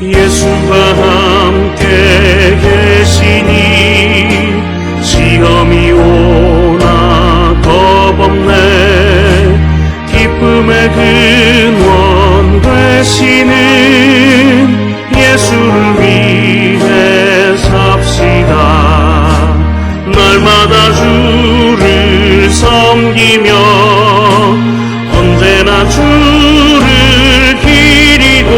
예수가 함께 계시니 시험이 오나 겁없네. 기쁨의 근원 되시는 예수를 위해 삽시다. 날마다 주를 섬기며 언제나 주를 기리고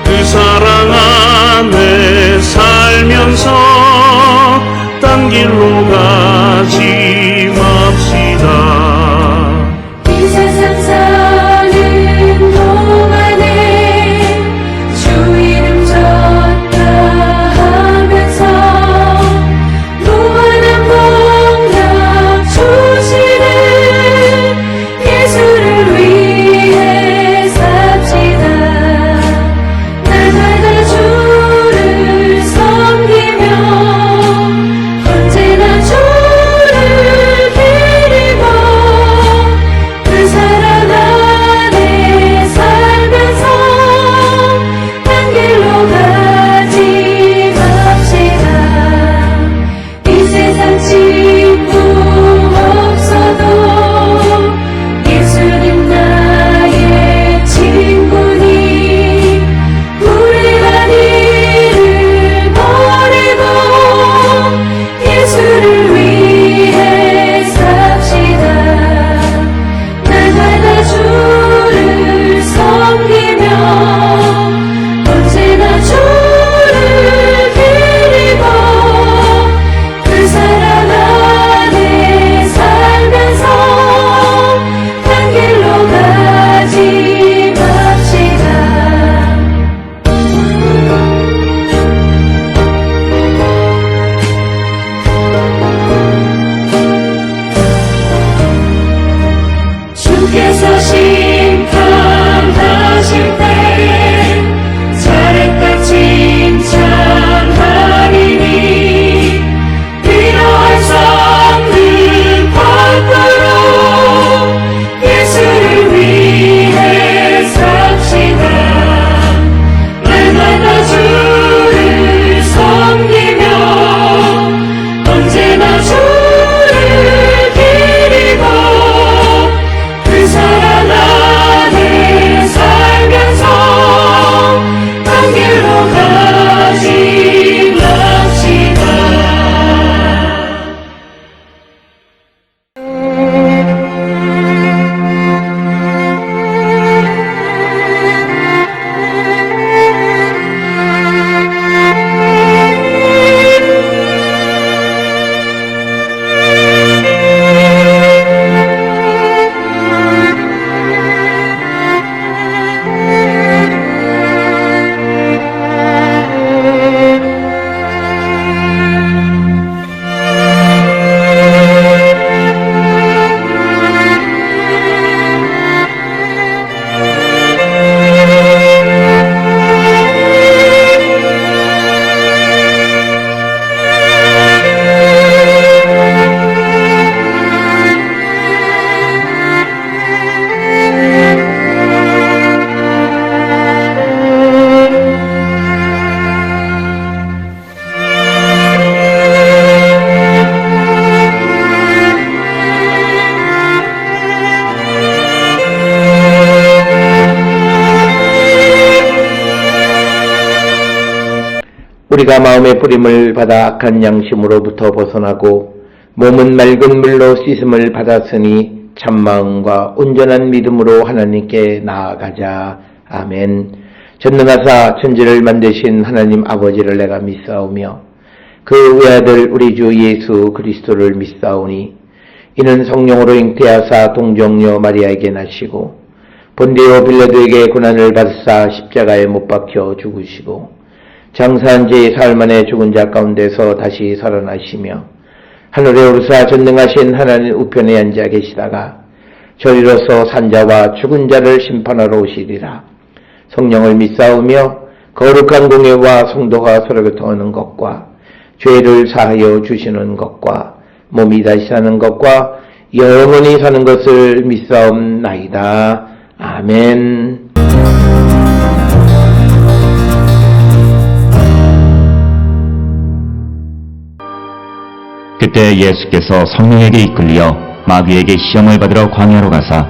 그 사랑 안에 살면서 딴 길로 가지 맙시다. 이 세상 사는 동안에 주 이름 전파하면서 무한한 복락 주시는 예수를 위해 삽시다. 날마다 주를 섬기며 언제나 주를 기리고 그 사랑 안에 살면서 딴 길로 가지 맙시다. 이 세상 친구 없어도 예수님 나의 친구니 불행한 일을 버리고 예수를 위해 삽시다. 날마다 주를 섬기며 언제나 주를 기리고 그 사랑 안에 살면서 딴 길로 가지 맙시다. 주께서 심판하실 때 잘했다 칭찬하리니 필요할 수 없는 법으로 예수를 위해 삽시다. 날마다 주를 섬기며 언제나 주를 기리고 그 사랑 안에 살면서 딴 길로 가지 맙시다. 우리가 마음의 뿌림을 받아 악한 양심으로부터 벗어나고 몸은 맑은 물로 씻음을 받았으니 참마음과 온전한 믿음으로 하나님께 나아가자. 아멘. 전능하사 천지를 만드신 하나님 아버지를 내가 믿사오며 그 외아들 우리 주 예수 그리스도를 믿사오니 이는 성령으로 잉태하사 동정녀 마리아에게 나시고 본디오 빌라도에게 고난을 받으사 십자가에 못 박혀 죽으시고 장사한 지 사흘 만에 죽은 자 가운데서 다시 살아나시며 하늘에 오르사 전능하신 하나님 우편에 앉아 계시다가 저리로서 산자와 죽은 자를 심판하러 오시리라. 성령을 믿사오며 거룩한 공예와 성도가 서로 교통하는 것과 죄를 사하여 주시는 것과 몸이 다시 사는 것과 영원히 사는 것을 믿사옵나이다. 아멘. 이때 예수께서 성령에게 이끌리어 마귀에게 시험을 받으러 광야로 가사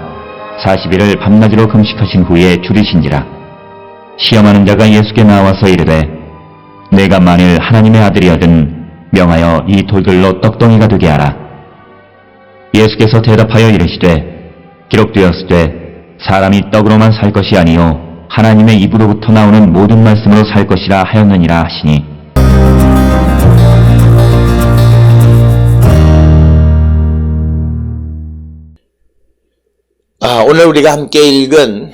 40일을 밤낮으로 금식하신 후에 줄이신지라. 시험하는 자가 예수께 나와서 이르되 내가 만일 하나님의 아들이거든 명하여 이 돌들로 떡덩이가 되게 하라. 예수께서 대답하여 이르시되 기록되었으되 사람이 떡으로만 살 것이 아니요 하나님의 입으로부터 나오는 모든 말씀으로 살 것이라 하였느니라 하시니 오늘 우리가 함께 읽은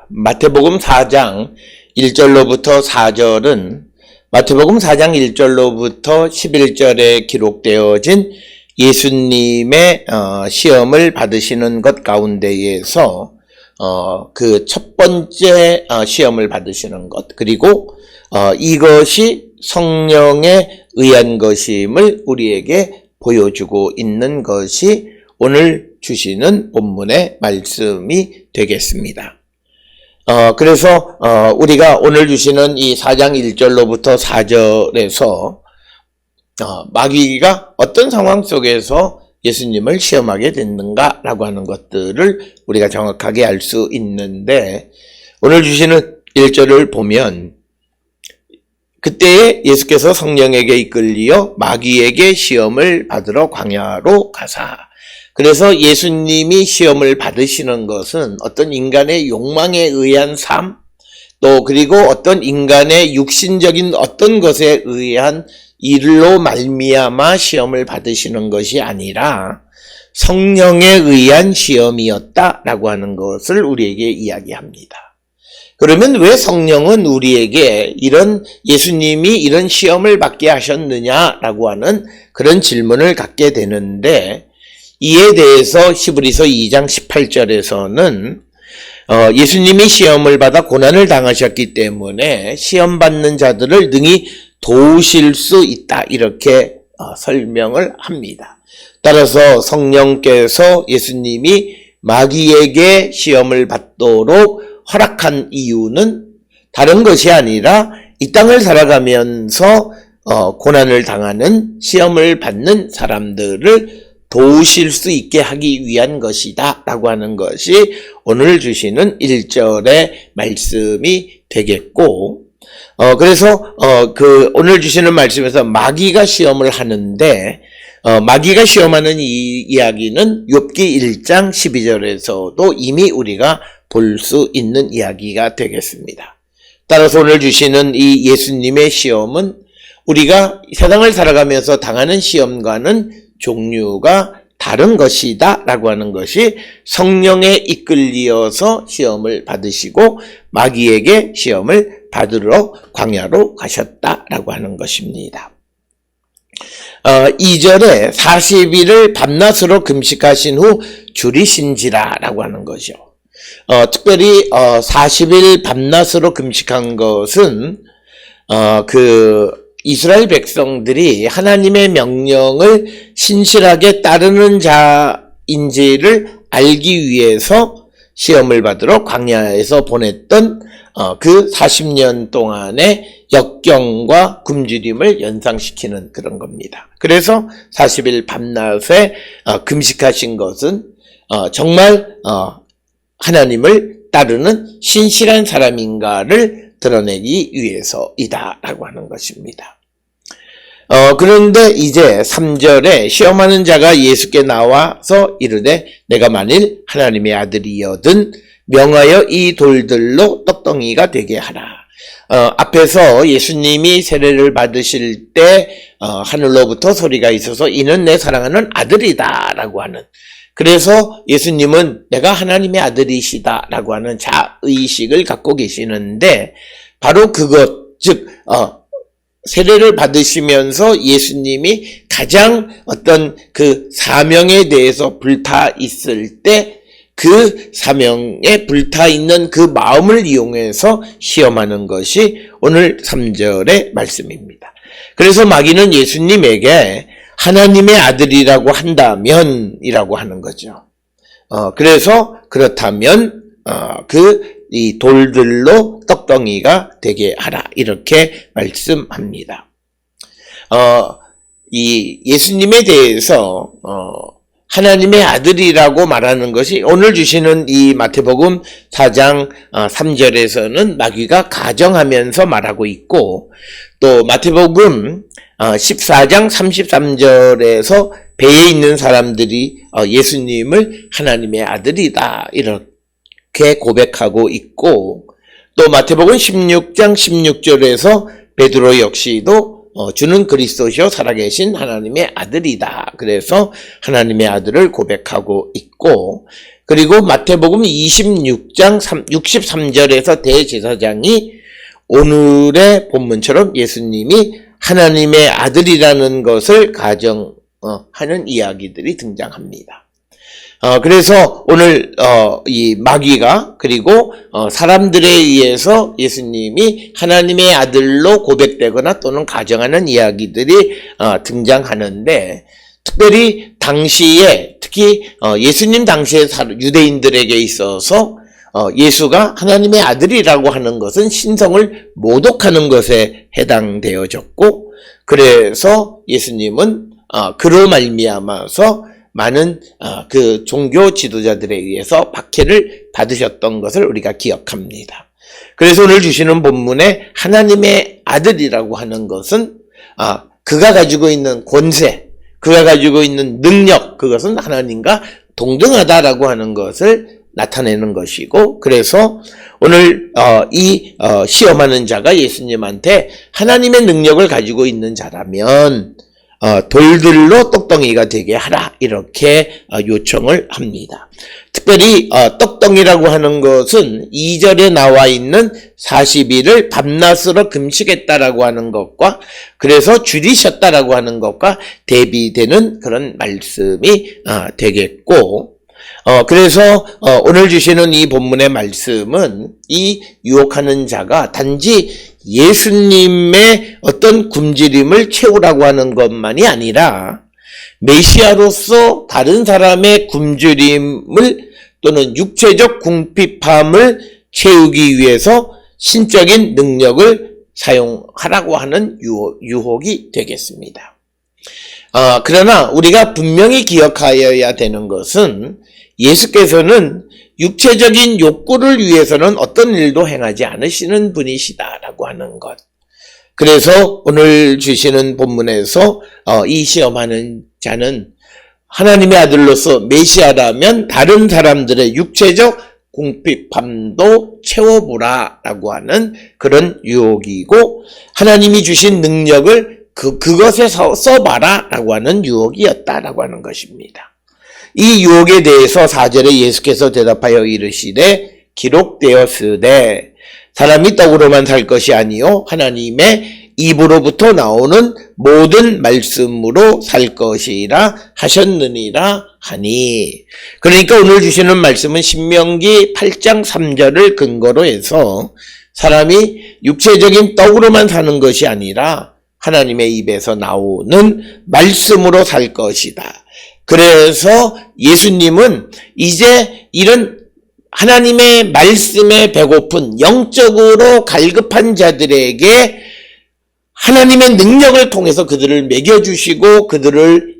마태복음 4장 1절로부터 4절은 마태복음 4장 1절로부터 11절에 기록되어진 예수님의 시험을 받으시는 것 가운데에서 그 첫 번째 시험을 받으시는 것, 그리고 이것이 성령에 의한 것임을 우리에게 보여주고 있는 것이 오늘 주시는 본문의 말씀이 되겠습니다. 그래서 우리가 오늘 주시는 이 4장 1절로부터 4절에서 마귀가 어떤 상황 속에서 예수님을 시험하게 됐는가라고 하는 것들을 우리가 정확하게 알 수 있는데, 오늘 주시는 1절을 보면 그때에 예수께서 성령에게 이끌리어 마귀에게 시험을 받으러 광야로 가사. 그래서 예수님이 시험을 받으시는 것은 어떤 인간의 욕망에 의한 삶, 또 그리고 어떤 인간의 육신적인 어떤 것에 의한 일로 말미암아 시험을 받으시는 것이 아니라 성령에 의한 시험이었다라고 하는 것을 우리에게 이야기합니다. 그러면 왜 성령은 우리에게 예수님이 이런 시험을 받게 하셨느냐라고 하는 그런 질문을 갖게 되는데, 이에 대해서 히브리서 2장 18절에서는 예수님이 시험을 받아 고난을 당하셨기 때문에 시험받는 자들을 능히 도우실 수 있다, 이렇게 설명을 합니다. 따라서 성령께서 예수님이 마귀에게 시험을 받도록 허락한 이유는 다른 것이 아니라 이 땅을 살아가면서 고난을 당하는, 시험을 받는 사람들을 도우실 수 있게 하기 위한 것이다 라고 하는 것이 오늘 주시는 1절의 말씀이 되겠고, 그래서 오늘 주시는 말씀에서 마귀가 시험을 하는데, 마귀가 시험하는 이 이야기는 욥기 1장 12절에서도 이미 우리가 볼 수 있는 이야기가 되겠습니다. 따라서 오늘 주시는 이 예수님의 시험은 우리가 세상을 살아가면서 당하는 시험과는 종류가 다른 것이다 라고 하는 것이, 성령에 이끌리어서 시험을 받으시고 마귀에게 시험을 받으러 광야로 가셨다라고 하는 것입니다. 2절에 40일을 밤낮으로 금식하신 후 줄이신지라 라고 하는 거죠. 특별히 40일 밤낮으로 금식한 것은 이스라엘 백성들이 하나님의 명령을 신실하게 따르는 자인지를 알기 위해서 시험을 받으러 광야에서 보냈던 그 40년 동안의 역경과 굶주림을 연상시키는 그런 겁니다. 그래서 40일 밤낮에 금식하신 것은 정말 하나님을 따르는 신실한 사람인가를 드러내기 위해서이다라고 하는 것입니다. 그런데 이제 3절에 시험하는 자가 예수께 나와서 이르되 내가 만일 하나님의 아들이여든 명하여 이 돌들로 떡덩이가 되게 하라. 앞에서 예수님이 세례를 받으실 때 하늘로부터 소리가 있어서 이는 내 사랑하는 아들이다 라고 하는, 그래서 예수님은 내가 하나님의 아들이시다 라고 하는 자의식을 갖고 계시는데, 바로 그것, 즉 세례를 받으시면서 예수님이 가장 어떤 그 사명에 대해서 불타 있을 때 그 사명에 불타 있는 그 마음을 이용해서 시험하는 것이 오늘 3절의 말씀입니다. 그래서 마귀는 예수님에게 하나님의 아들이라고 한다면 이라고 하는 거죠. 그래서 그렇다면 이 돌들로 떡덩이가 되게 하라, 이렇게 말씀합니다. 이 예수님에 대해서 하나님의 아들이라고 말하는 것이 오늘 주시는 이 마태복음 4장 3절에서는 마귀가 가정하면서 말하고 있고, 또 마태복음 14장 33절에서 배에 있는 사람들이 예수님을 하나님의 아들이다 이렇게 고백하고 있고, 또 마태복음 16장 16절에서 베드로 역시도 주는 그리스도시요 살아계신 하나님의 아들이다. 그래서 하나님의 아들을 고백하고 있고, 그리고 마태복음 26장 63절에서 대제사장이 오늘의 본문처럼 예수님이 하나님의 아들이라는 것을 가정하는 이야기들이 등장합니다. 그래서 오늘 이 마귀가 그리고 사람들에 의해서 예수님이 하나님의 아들로 고백되거나 또는 가정하는 이야기들이 등장하는데, 특별히 당시에 특히 예수님 당시의 유대인들에게 있어서 예수가 하나님의 아들이라고 하는 것은 신성을 모독하는 것에 해당되어졌고, 그래서 예수님은 그로 말미암아서 많은 그 종교 지도자들에 의해서 박해를 받으셨던 것을 우리가 기억합니다. 그래서 오늘 주시는 본문에 하나님의 아들이라고 하는 것은 그가 가지고 있는 권세, 그가 가지고 있는 능력, 그것은 하나님과 동등하다라고 하는 것을 나타내는 것이고, 그래서 오늘 이 시험하는 자가 예수님한테 하나님의 능력을 가지고 있는 자라면 돌들로 떡덩이가 되게 하라 이렇게 요청을 합니다. 특별히 떡덩이라고 하는 것은 2절에 나와 있는 40일을 밤낮으로 금식했다라고 하는 것과 그래서 줄이셨다라고 하는 것과 대비되는 그런 말씀이 되겠고, 그래서 오늘 주시는 이 본문의 말씀은 이 유혹하는 자가 단지 예수님의 어떤 굶주림을 채우라고 하는 것만이 아니라 메시아로서 다른 사람의 굶주림을 또는 육체적 궁핍함을 채우기 위해서 신적인 능력을 사용하라고 하는 유혹이 되겠습니다. 그러나 우리가 분명히 기억하여야 되는 것은 예수께서는 육체적인 욕구를 위해서는 어떤 일도 행하지 않으시는 분이시다라고 하는 것. 그래서 오늘 주시는 본문에서 이 시험하는 자는 하나님의 아들로서 메시아라면 다른 사람들의 육체적 궁핍함도 채워보라라고 하는 그런 유혹이고, 하나님이 주신 능력을 그것에 써봐라라고 하는 유혹이었다라고 하는 것입니다. 이 유혹에 대해서 4절에 예수께서 대답하여 이르시되 기록되었으되 사람이 떡으로만 살 것이 아니요 하나님의 입으로부터 나오는 모든 말씀으로 살 것이라 하셨느니라 하니. 그러니까 오늘 주시는 말씀은 신명기 8장 3절을 근거로 해서 사람이 육체적인 떡으로만 사는 것이 아니라 하나님의 입에서 나오는 말씀으로 살 것이다. 그래서 예수님은 이제 이런 하나님의 말씀에 배고픈 영적으로 갈급한 자들에게 하나님의 능력을 통해서 그들을 먹여주시고 그들을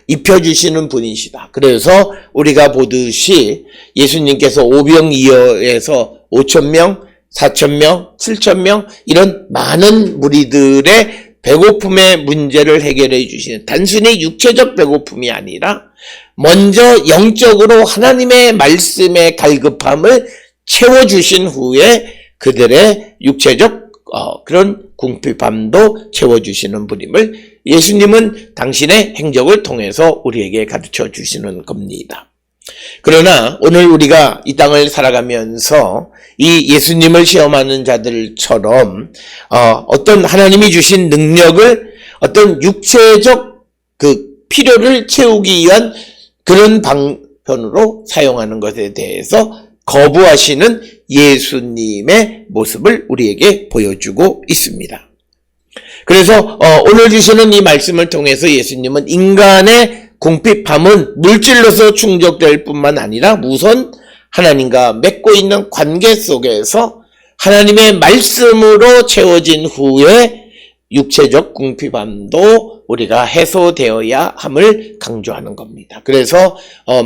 입혀주시는 분이시다. 그래서 우리가 보듯이 예수님께서 오병이어에서 5,000명, 4,000명, 7,000명 이런 많은 무리들의 배고픔의 문제를 해결해 주시는, 단순히 육체적 배고픔이 아니라 먼저 영적으로 하나님의 말씀의 갈급함을 채워주신 후에 그들의 육체적 그런 궁핍함도 채워주시는 분임을 예수님은 당신의 행적을 통해서 우리에게 가르쳐 주시는 겁니다. 그러나 오늘 우리가 이 땅을 살아가면서 이 예수님을 시험하는 자들처럼 어떤 하나님이 주신 능력을 어떤 육체적 그 필요를 채우기 위한 그런 방편으로 사용하는 것에 대해서 거부하시는 예수님의 모습을 우리에게 보여주고 있습니다. 그래서 오늘 주시는 이 말씀을 통해서 예수님은 인간의 궁핍함은 물질로서 충족될 뿐만 아니라 우선 하나님과 맺고 있는 관계 속에서 하나님의 말씀으로 채워진 후에 육체적 궁핍함도 우리가 해소되어야 함을 강조하는 겁니다. 그래서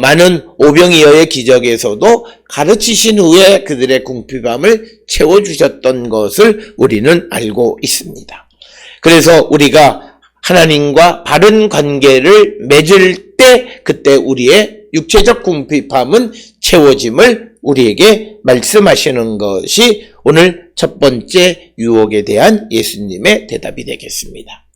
많은 오병이어의 기적에서도 가르치신 후에 그들의 궁핍함을 채워주셨던 것을 우리는 알고 있습니다. 그래서 우리가 하나님과 바른 관계를 맺을 때 그때 우리의 육체적 궁핍함은 채워짐을 우리에게 말씀하시는 것이 오늘 첫 번째 유혹에 대한 예수님의 대답이 되겠습니다.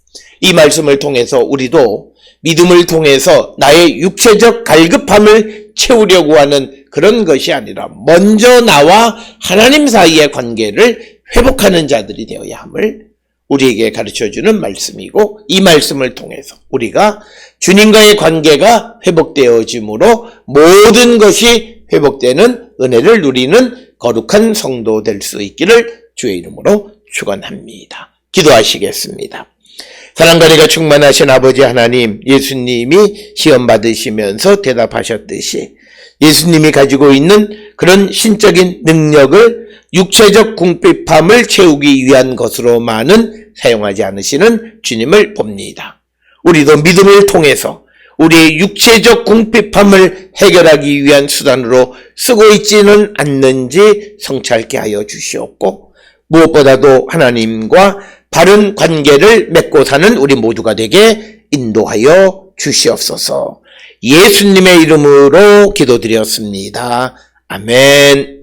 이 말씀을 통해서 우리도 믿음을 통해서 나의 육체적 갈급함을 채우려고 하는 그런 것이 아니라 먼저 나와 하나님 사이의 관계를 회복하는 자들이 되어야 함을 우리에게 가르쳐주는 말씀이고, 이 말씀을 통해서 우리가 주님과의 관계가 회복되어짐으로 모든 것이 회복되는 은혜를 누리는 거룩한 성도 될 수 있기를 주의 이름으로 축원합니다. 기도하시겠습니다. 사랑과 은혜가 충만하신 아버지 하나님, 예수님이 시험 받으시면서 대답하셨듯이 예수님이 가지고 있는 그런 신적인 능력을 육체적 궁핍함을 채우기 위한 것으로만은 사용하지 않으시는 주님을 봅니다. 우리도 믿음을 통해서 우리의 육체적 궁핍함을 해결하기 위한 수단으로 쓰고 있지는 않는지 성찰케 하여 주시옵고, 무엇보다도 하나님과 바른 관계를 맺고 사는 우리 모두가 되게 인도하여 주시옵소서. 예수님의 이름으로 기도드렸습니다. 아멘.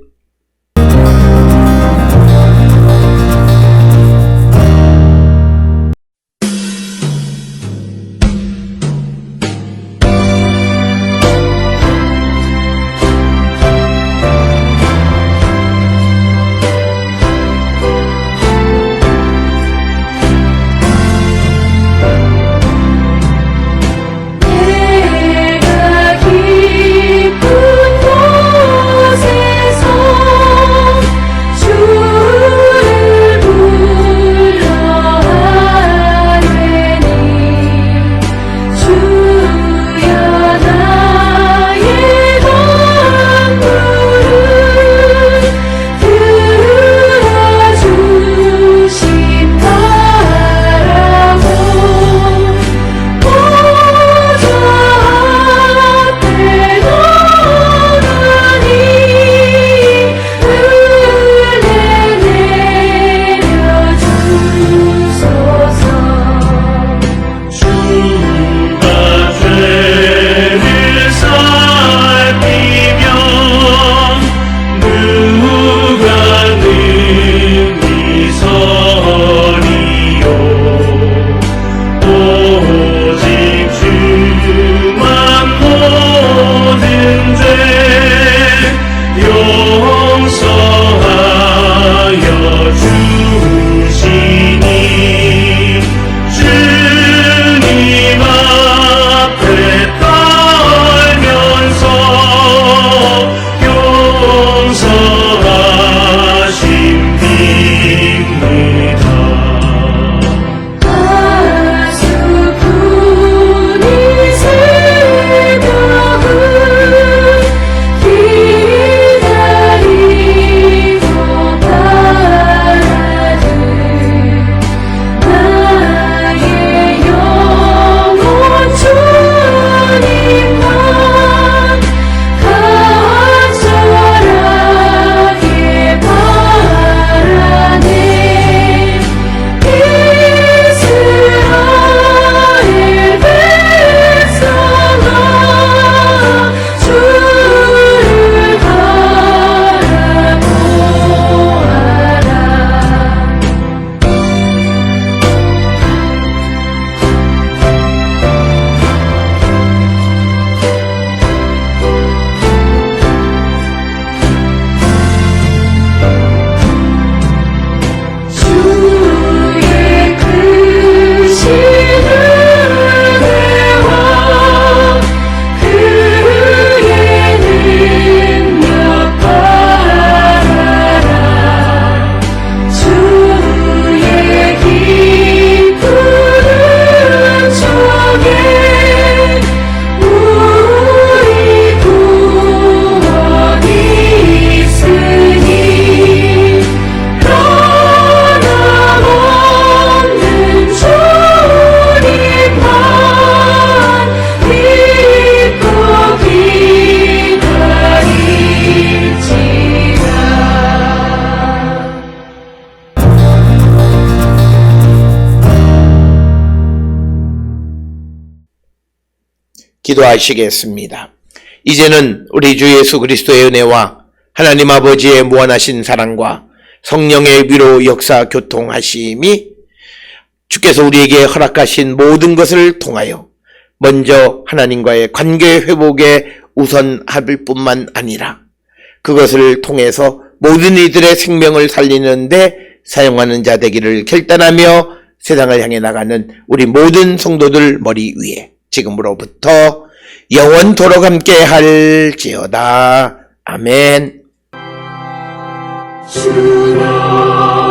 내가 깊은 곳에서 기도하시겠습니다. 이제는 우리 주 예수 그리스도의 은혜와 하나님 아버지의 무한하신 사랑과 성령의 위로 역사 교통하심이 주께서 우리에게 허락하신 모든 것을 통하여 먼저 하나님과의 관계 회복에 우선할 뿐만 아니라 그것을 통해서 모든 이들의 생명을 살리는데 사용하는 자 되기를 결단하며 세상을 향해 나가는 우리 모든 성도들 머리 위에 지금으로부터 영원토록 함께 할지어다. 아멘. 주여